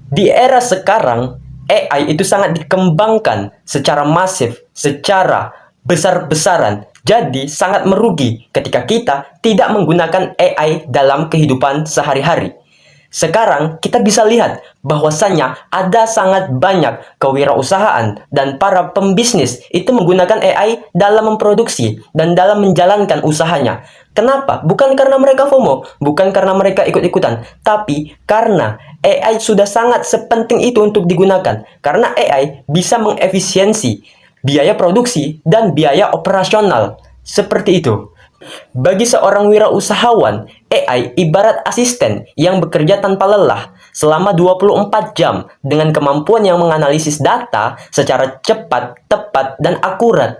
Di era sekarang, AI itu sangat dikembangkan secara masif, secara besar-besaran. Jadi, sangat merugi ketika kita tidak menggunakan AI dalam kehidupan sehari-hari. Sekarang, kita bisa lihat bahwasannya ada sangat banyak kewirausahaan dan para pembisnis itu menggunakan AI dalam memproduksi dan dalam menjalankan usahanya. Kenapa? Bukan karena mereka FOMO, bukan karena mereka ikut-ikutan, tapi karena AI sudah sangat sepenting itu untuk digunakan. Karena AI bisa mengefisiensi biaya produksi dan biaya operasional. Seperti itu. Bagi seorang wirausahawan, AI ibarat asisten yang bekerja tanpa lelah selama 24 jam dengan kemampuan yang menganalisis data secara cepat, tepat, dan akurat.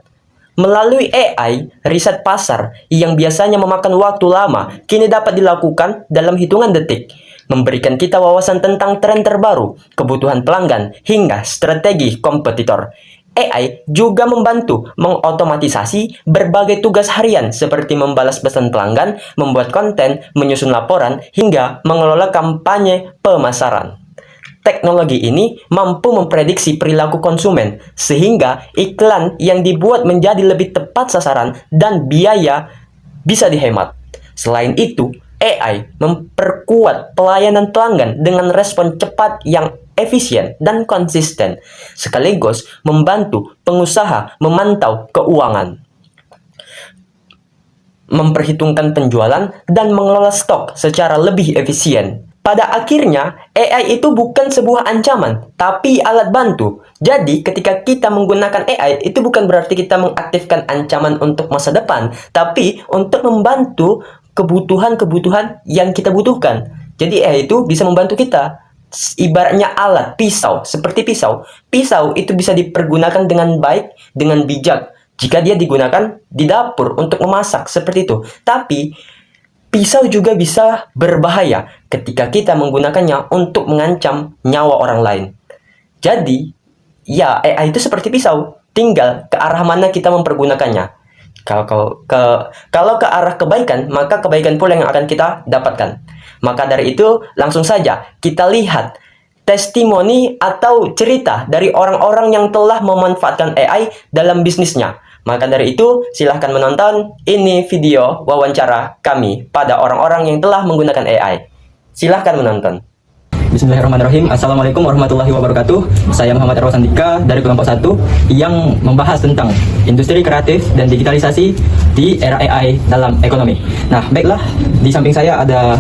Melalui AI, riset pasar yang biasanya memakan waktu lama kini dapat dilakukan dalam hitungan detik, memberikan kita wawasan tentang tren terbaru, kebutuhan pelanggan, hingga strategi kompetitor. AI juga membantu mengotomatisasi berbagai tugas harian seperti membalas pesan pelanggan, membuat konten, menyusun laporan, hingga mengelola kampanye pemasaran. Teknologi ini mampu memprediksi perilaku konsumen, sehingga iklan yang dibuat menjadi lebih tepat sasaran dan biaya bisa dihemat. Selain itu, AI memperkuat pelayanan pelanggan dengan respon cepat yang efisien dan konsisten, sekaligus membantu pengusaha memantau keuangan, memperhitungkan penjualan, dan mengelola stok secara lebih efisien. Pada akhirnya, AI itu bukan sebuah ancaman, tapi alat bantu. Jadi, ketika kita menggunakan AI, itu bukan berarti kita mengaktifkan ancaman untuk masa depan, tapi untuk membantu kebutuhan-kebutuhan yang kita butuhkan. Jadi, AI itu bisa membantu kita. Ibaratnya alat, pisau, seperti pisau. Pisau itu bisa dipergunakan dengan baik, dengan bijak, jika dia digunakan di dapur untuk memasak, seperti itu. Tapi, pisau juga bisa berbahaya ketika kita menggunakannya untuk mengancam nyawa orang lain. Jadi, ya AI itu seperti pisau, tinggal ke arah mana kita mempergunakannya. Kalau ke arah kebaikan, maka kebaikan pula yang akan kita dapatkan. Maka dari itu, langsung saja kita lihat testimoni atau cerita dari orang-orang yang telah memanfaatkan AI dalam bisnisnya. Maka dari itu, silahkan menonton. Ini video wawancara kami pada orang-orang yang telah menggunakan AI. Silahkan menonton. Bismillahirrahmanirrahim. Assalamualaikum warahmatullahi wabarakatuh. Saya Muhammad Erwas Andika dari kelompok 1 yang membahas tentang industri kreatif dan digitalisasi di era AI dalam ekonomi. Nah, baiklah, di samping saya ada...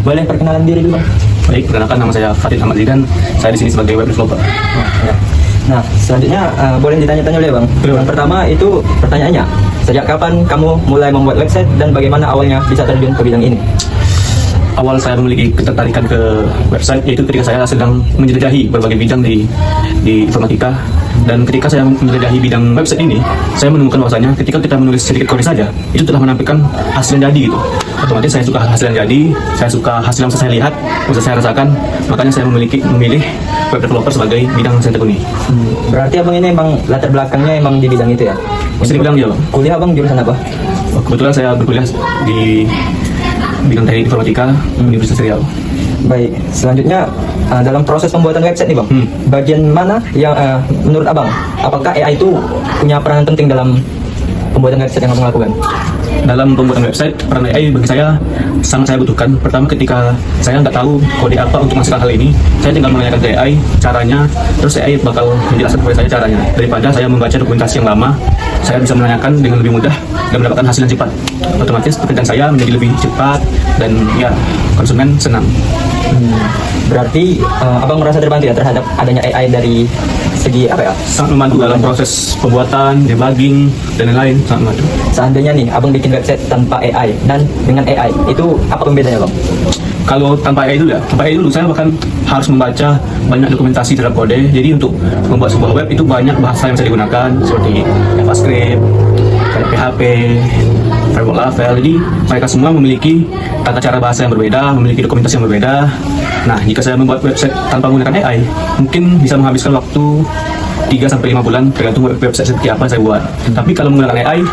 Boleh perkenalan diri dulu, Bang? Baik, perkenalkan, nama saya Farid Ahmad Zidan. Saya di sini sebagai web developer. Ya. Nah, selanjutnya boleh ditanya-tanya oleh Bang. Yang pertama itu pertanyaannya, sejak kapan kamu mulai membuat website dan bagaimana awalnya bisa terjun ke bidang ini? Awal saya memiliki ketertarikan ke website yaitu ketika saya sedang menjelajahi berbagai bidang di informatika. Dan ketika saya menjelajahi bidang website ini, saya menemukan bahwasanya ketika kita menulis sedikit kode saja, itu telah menampilkan hasil yang jadi gitu. Otomatis saya suka hasil yang jadi, saya suka hasil yang bisa saya lihat, bisa saya rasakan. Makanya saya memilih web developer sebagai bidang yang saya tekuni. Berarti Abang ini emang latar belakangnya emang di bidang itu ya? Bisa dibilang ya, Bang. Kuliah Abang jurusan apa? Kebetulan saya berkuliah di bidang teknik informatika Universitas Riau. Baik, selanjutnya dalam proses pembuatan website nih Bang, bagian mana yang menurut Abang, apakah AI itu punya peranan penting dalam pembuatan website yang Abang lakukan? Dalam pembuatan website, peran AI bagi saya sangat saya butuhkan. Pertama, ketika saya nggak tahu kode apa untuk menghasilkan hal ini, saya tinggal menanyakan ke AI caranya, terus AI bakal menjelaskan kepada saya caranya. Daripada saya membaca dokumentasi yang lama, saya bisa menanyakan dengan lebih mudah dan mendapatkan hasil yang cepat. Otomatis pekerjaan saya menjadi lebih cepat dan ya konsumen senang. Berarti Abang merasa terbantu ya terhadap adanya AI dari segi apa ya? Sangat membantu dalam proses pembuatan, debugging, dan lain-lain, sangat membantu. Seandainya nih Abang bikin website tanpa AI dan dengan AI, itu apa pembedanya Bang? Kalau tanpa AI dulu ya, tanpa AI dulu saya bahkan harus membaca banyak dokumentasi terhadap kode. Jadi untuk membuat sebuah web itu banyak bahasa yang bisa digunakan seperti JavaScript, PHP, framework Laravel. Jadi mereka semua memiliki tata cara bahasa yang berbeda, memiliki dokumentasi yang berbeda. Nah, jika saya membuat website tanpa menggunakan AI, mungkin bisa menghabiskan waktu 3 sampai 5 bulan tergantung website seperti apa saya buat. Tapi kalau menggunakan AI,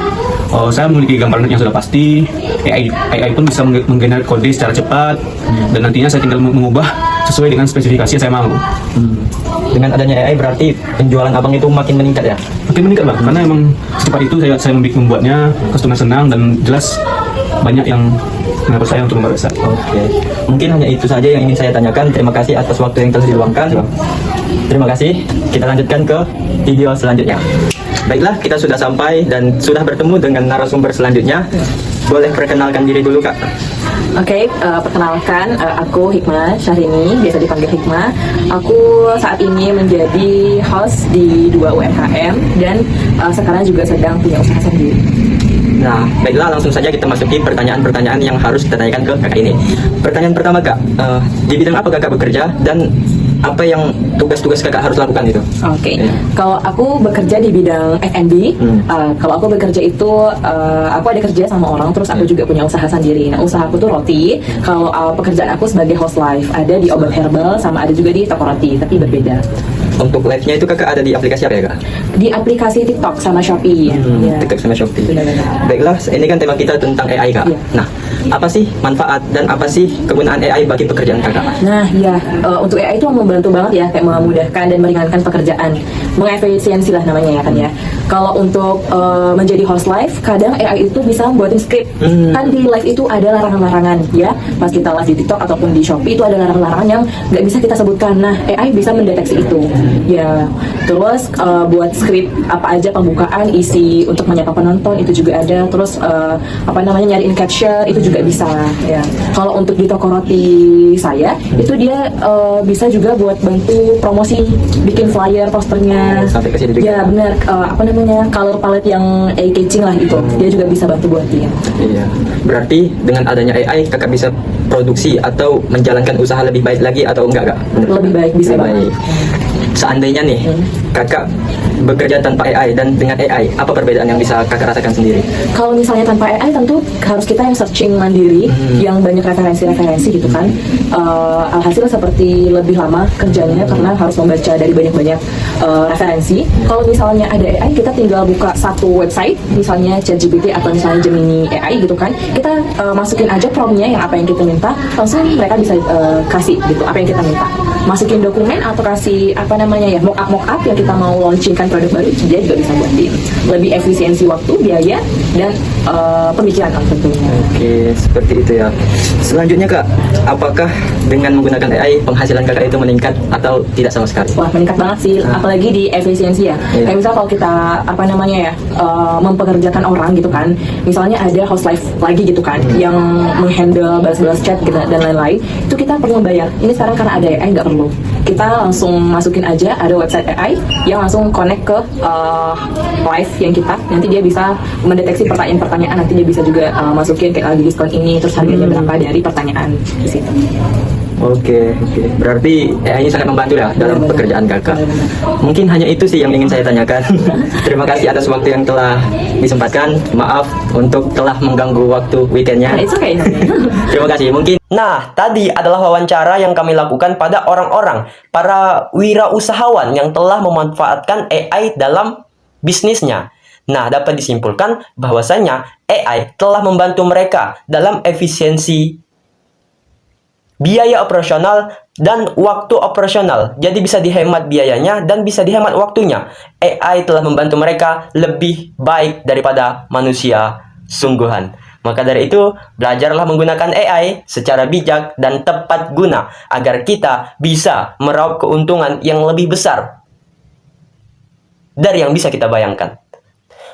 saya memiliki gambaran yang sudah pasti. AI pun bisa menggenerate kode secara cepat, dan nantinya saya tinggal mengubah sesuai dengan spesifikasi yang saya mau. Dengan adanya AI berarti penjualan abang itu makin meningkat ya? Makin meningkat Bang, karena emang secepat itu saya membuatnya, customer senang, dan jelas banyak yang mengaku saya untuk membuat website. Oke, mungkin hanya itu saja yang ingin saya tanyakan. Terima kasih atas waktu yang telah diluangkan. Terima kasih. Kita lanjutkan ke video selanjutnya. Baiklah, kita sudah sampai dan sudah bertemu dengan narasumber selanjutnya. Boleh perkenalkan diri dulu, Kak. Oke, perkenalkan, aku Hikmah Syahrini, biasa dipanggil Hikmah. Aku saat ini menjadi host di 2 UMKM dan sekarang juga sedang punya usaha sendiri. Nah, baiklah, langsung saja kita masuki pertanyaan-pertanyaan yang harus kita tanyakan ke kakak ini. Pertanyaan pertama, Kak, di bidang apa kakak bekerja dan apa yang tugas-tugas kakak harus lakukan itu? Oke, Ya. kalau aku bekerja di bidang F&B, kalau aku bekerja itu aku ada kerja sama orang, terus aku juga punya usaha sendiri. Nah, usaha aku tuh roti. Kalau pekerjaan aku sebagai host live, ada di Obat Herbal sama ada juga di toko roti, tapi berbeda. Untuk live-nya itu kakak ada di aplikasi apa ya, Kak? Di aplikasi TikTok sama Shopee. Ya. TikTok sama Shopee. Benar-benar. Baiklah, ini kan tema kita tentang AI, Kak. Iya. Nah, apa sih manfaat dan apa sih kegunaan AI bagi pekerjaan kakak? Nah, ya, untuk AI itu membantu banget ya, kayak memudahkan dan meringankan pekerjaan, mengefisiensi lah namanya ya kan ya. Kalau untuk menjadi host live, kadang AI itu bisa membuatin skrip. Kan di live itu ada larangan-larangan ya. Pas kita live di TikTok ataupun di Shopee itu ada larangan-larangan yang nggak bisa kita sebutkan. Nah, AI bisa mendeteksi itu. Ya, terus buat skrip apa aja pembukaan, isi untuk menyapa penonton itu juga ada. Terus apa namanya nyariin caption itu juga bisa ya. Kalau untuk di toko roti saya itu dia bisa juga buat bantu promosi, bikin flyer, posternya. Sampai ke sini juga. Ya benar, apa namanya color palette yang eye-catching lah itu. Dia juga bisa bantu buat dia. Iya. Berarti dengan adanya AI kakak bisa produksi atau menjalankan usaha lebih baik lagi atau enggak, Kak? Lebih baik, bisa Lebih banget. baik. Seandainya nih kakak bekerja tanpa AI dan dengan AI, apa perbedaan yang bisa kakak rasakan sendiri? Kalau misalnya tanpa AI tentu harus kita yang searching mandiri, yang banyak referensi-referensi gitu kan. Alhasil seperti lebih lama kerjanya karena harus membaca dari banyak-banyak referensi. Kalau misalnya ada AI, kita tinggal buka satu website, misalnya ChatGPT atau misalnya Gemini AI gitu kan. Kita masukin aja promptnya yang apa yang kita minta, langsung mereka bisa kasih gitu apa yang kita minta. Masukin dokumen atau kasih apa namanya ya mock-up yang kita mau launchingkan produk baru, dia juga bisa buatin. Lebih efisiensi waktu, biaya, dan pemikiran kan tentunya. Oke, seperti itu ya. Selanjutnya, Kak, apakah dengan menggunakan AI penghasilan kakak itu meningkat atau tidak sama sekali? Wah, meningkat banget sih, apalagi di efisiensi ya. Iya. Kayak misal kalau kita apa namanya ya mempekerjakan orang gitu kan, misalnya ada host live lagi gitu kan, yang menghandle balas-balas chat gitu, dan lain-lain, itu kita perlu bayar. Ini sekarang karena ada AI nggak perlu. Kita langsung masukin aja ada website AI yang langsung connect ke live yang kita, nanti dia bisa mendeteksi pertanyaan-pertanyaan, nanti dia bisa juga masukin kayak lagi diskon ini, terus harganya berapa dari pertanyaan di situ. Oke. Berarti AI ini sangat membantu ya dalam Benar-benar. pekerjaan kakak. Benar-benar. Mungkin hanya itu sih yang ingin saya tanyakan. Terima kasih atas waktu yang telah disempatkan. Maaf untuk telah mengganggu waktu weekendnya. Nah, it's okay. Terima kasih. Mungkin Nah, tadi adalah wawancara yang kami lakukan pada orang-orang, para wirausahawan yang telah memanfaatkan AI dalam bisnisnya. Nah, dapat disimpulkan bahwasanya AI telah membantu mereka dalam efisiensi biaya operasional dan waktu operasional. Jadi bisa dihemat biayanya dan bisa dihemat waktunya. AI telah membantu mereka lebih baik daripada manusia sungguhan. Maka dari itu, belajarlah menggunakan AI secara bijak dan tepat guna agar kita bisa meraup keuntungan yang lebih besar dari yang bisa kita bayangkan.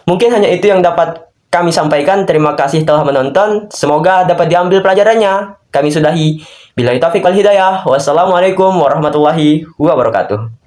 Mungkin hanya itu yang dapat kami sampaikan. Terima kasih telah menonton. Semoga dapat diambil pelajarannya. Kami sudahi. Billahi taufiq wal hidayah. Wassalamualaikum warahmatullahi wabarakatuh.